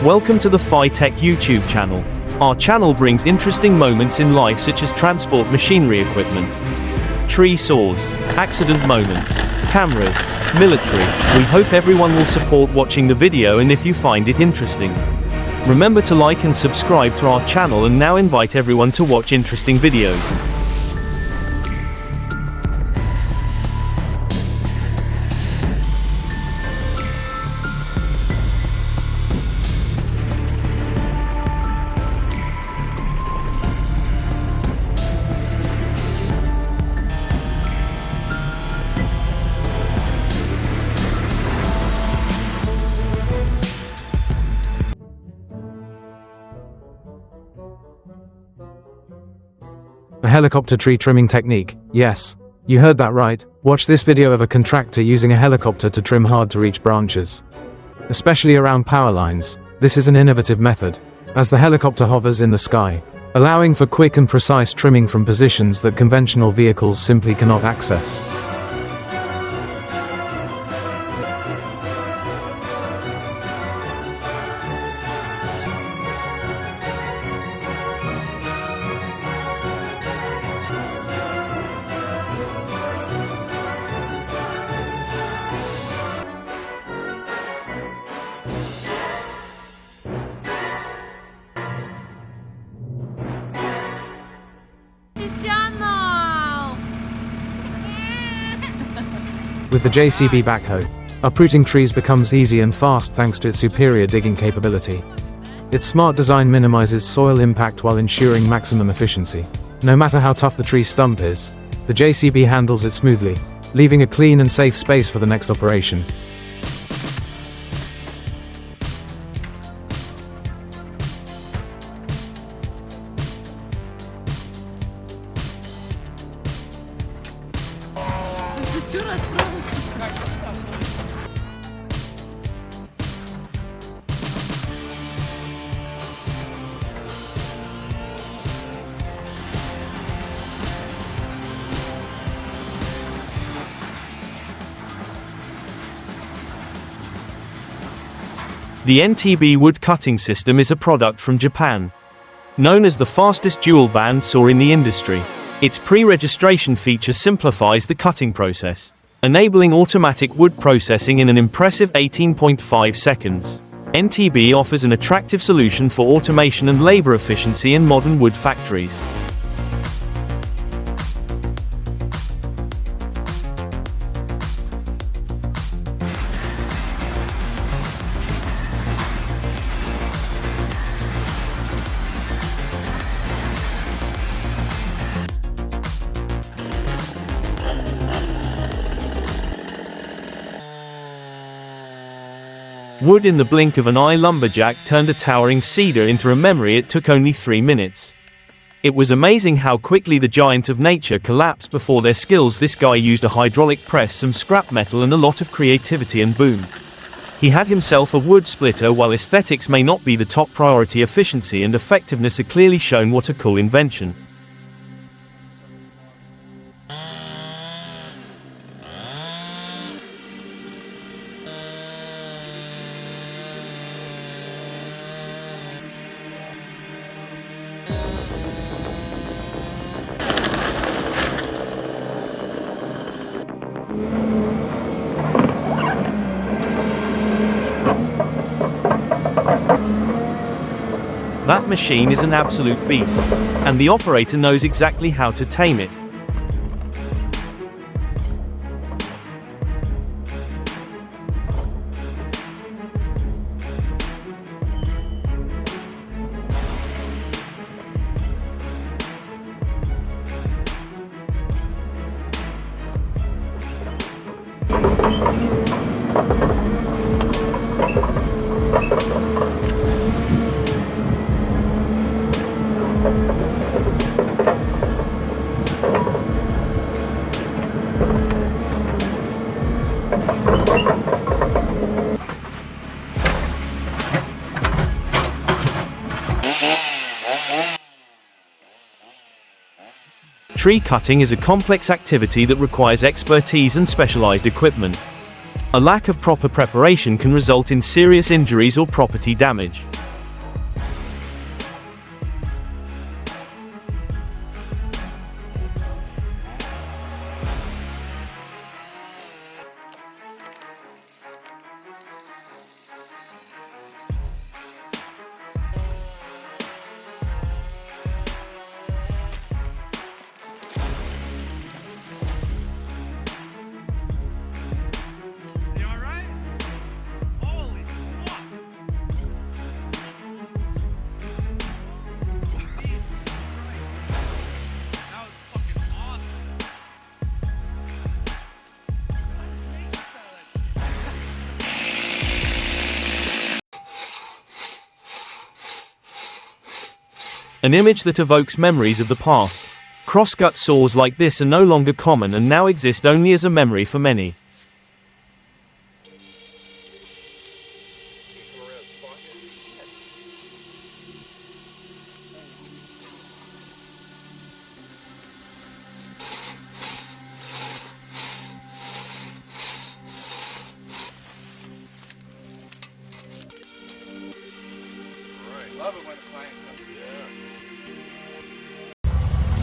Welcome to the Phi-Tech YouTube channel. Our channel brings interesting moments in life such as transport machinery equipment, tree saws, accident moments, cameras, military. We hope everyone will support watching the video, and if you find it interesting, remember to like and subscribe to our channel, and now invite everyone to watch interesting videos. A helicopter tree trimming technique. Yes, you heard that right. Watch this video of a contractor using a helicopter to trim hard-to-reach branches, especially around power lines. This is an innovative method, as the helicopter hovers in the sky, allowing for quick and precise trimming from positions that conventional vehicles simply cannot access. With the JCB backhoe, uprooting trees becomes easy and fast thanks to its superior digging capability. Its smart design minimizes soil impact while ensuring maximum efficiency. No matter how tough the tree stump is, the JCB handles it smoothly, leaving a clean and safe space for the next operation. The NTB wood cutting system is a product from Japan. Known as the fastest dual band saw in the industry, its pre-registration feature simplifies the cutting process, enabling automatic wood processing in an impressive 18.5 seconds. NTB offers an attractive solution for automation and labor efficiency in modern wood factories. Wood in the blink of an eye. Lumberjack turned a towering cedar into a memory. It took only 3 minutes. It was amazing how quickly the giant of nature collapsed before their skills. This guy used a hydraulic press, some scrap metal, and a lot of creativity, and boom. He had himself a wood splitter. While aesthetics may not be the top priority, efficiency and effectiveness are clearly shown. What a cool invention. That machine is an absolute beast, and the operator knows exactly how to tame it. Tree cutting is a complex activity that requires expertise and specialized equipment. A lack of proper preparation can result in serious injuries or property damage. An image that evokes memories of the past. Crosscut saws like this are no longer common and now exist only as a memory for many.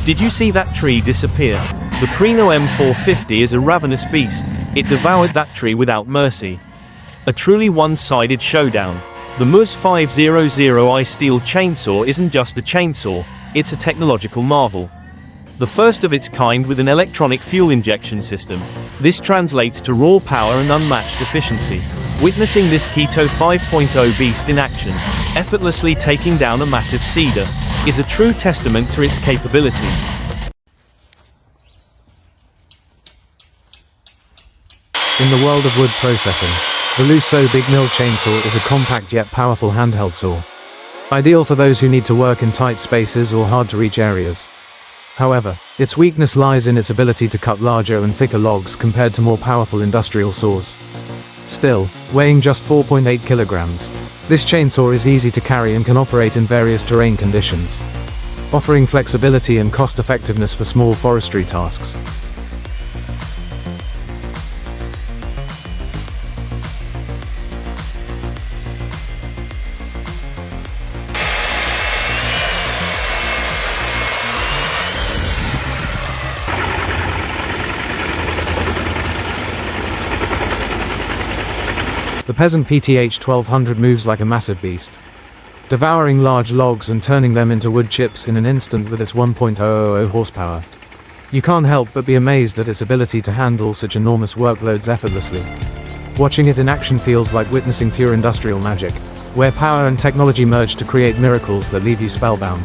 Did you see that tree disappear? The Prino M450 is a ravenous beast. It devoured that tree without mercy. A truly one-sided showdown. The Mus 500i steel chainsaw isn't just a chainsaw, it's a technological marvel. The first of its kind with an electronic fuel injection system. This translates to raw power and unmatched efficiency. Witnessing this Keto 5.0 beast in action, effortlessly taking down a massive cedar, is a true testament to its capabilities. In the world of wood processing, the Lusso Big Mill Chainsaw is a compact yet powerful handheld saw. Ideal for those who need to work in tight spaces or hard-to-reach areas. However, its weakness lies in its ability to cut larger and thicker logs compared to more powerful industrial saws. Still, weighing just 4.8 kilograms, this chainsaw is easy to carry and can operate in various terrain conditions, offering flexibility and cost-effectiveness for small forestry tasks. The Peasant PTH 1200 moves like a massive beast, devouring large logs and turning them into wood chips in an instant with its 1.000 horsepower. You can't help but be amazed at its ability to handle such enormous workloads effortlessly. Watching it in action feels like witnessing pure industrial magic, where power and technology merge to create miracles that leave you spellbound.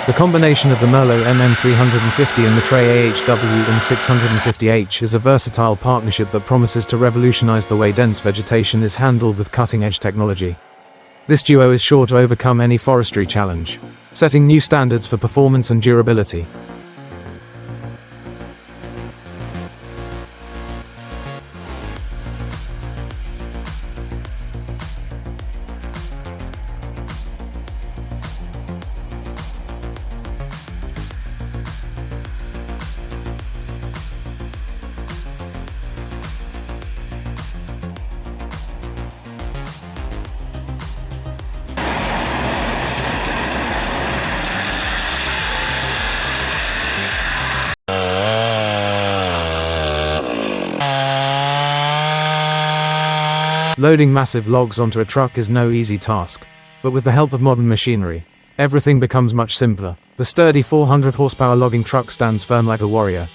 The combination of the Merlot MM350 and the Trey AHW M650H is a versatile partnership that promises to revolutionize the way dense vegetation is handled with cutting-edge technology. This duo is sure to overcome any forestry challenge, setting new standards for performance and durability. Loading massive logs onto a truck is no easy task, but with the help of modern machinery, everything becomes much simpler. The sturdy 400 horsepower logging truck stands firm like a warrior,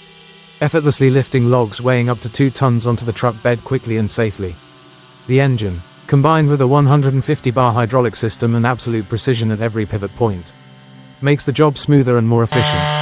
effortlessly lifting logs weighing up to 2 tons onto the truck bed quickly and safely. The engine, combined with a 150-bar hydraulic system and absolute precision at every pivot point, makes the job smoother and more efficient.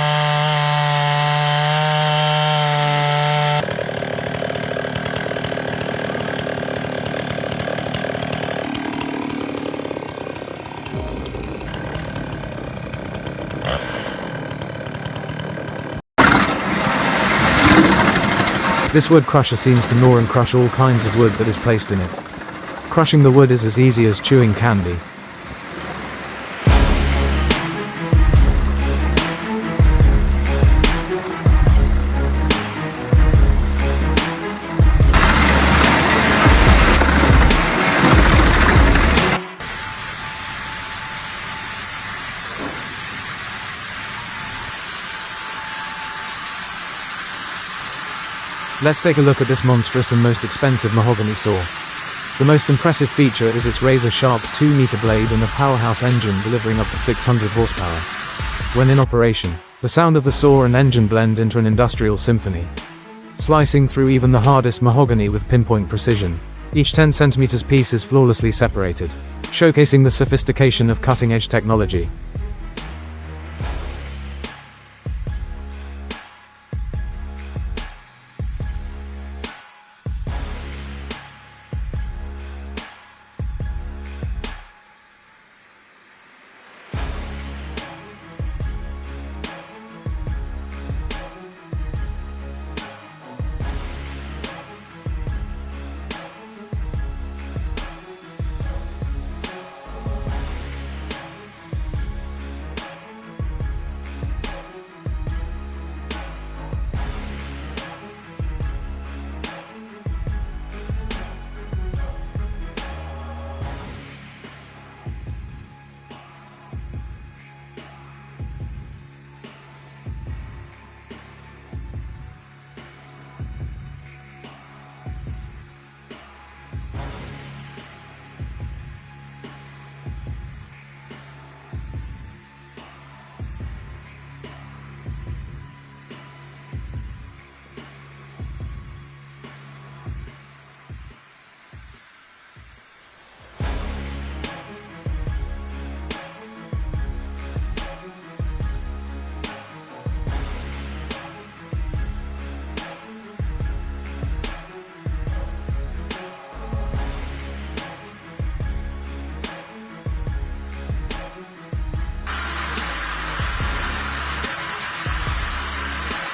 This wood crusher seems to gnaw and crush all kinds of wood that is placed in it. Crushing the wood is as easy as chewing candy. Let's take a look at this monstrous and most expensive mahogany saw. The most impressive feature is its razor-sharp 2-meter blade and a powerhouse engine delivering up to 600 horsepower. When in operation, the sound of the saw and engine blend into an industrial symphony, slicing through even the hardest mahogany with pinpoint precision. Each 10 centimeters piece is flawlessly separated, showcasing the sophistication of cutting-edge technology.